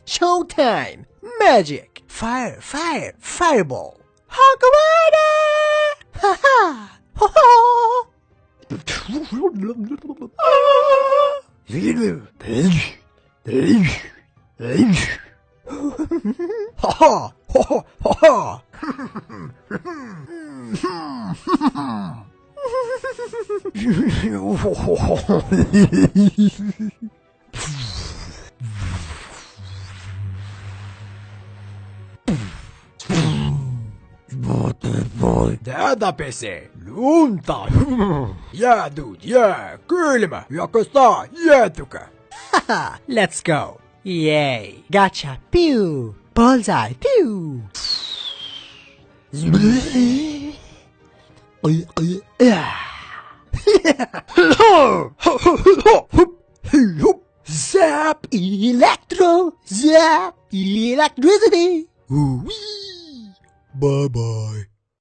Showtime! Magic! Fire, fire, fireball! Hogwarts! Ha ha! Ho ho! Ha ha! Ho ho! Ho ho! Tätä pesee lunta. Yeah, dude, yeah. Kylmä. Jakostaa jäätykä. Haha, let's go. Yay. Gotcha. Pew. Bullseye. Pew. Zap electro. Zap electricity. Wee. Bye bye.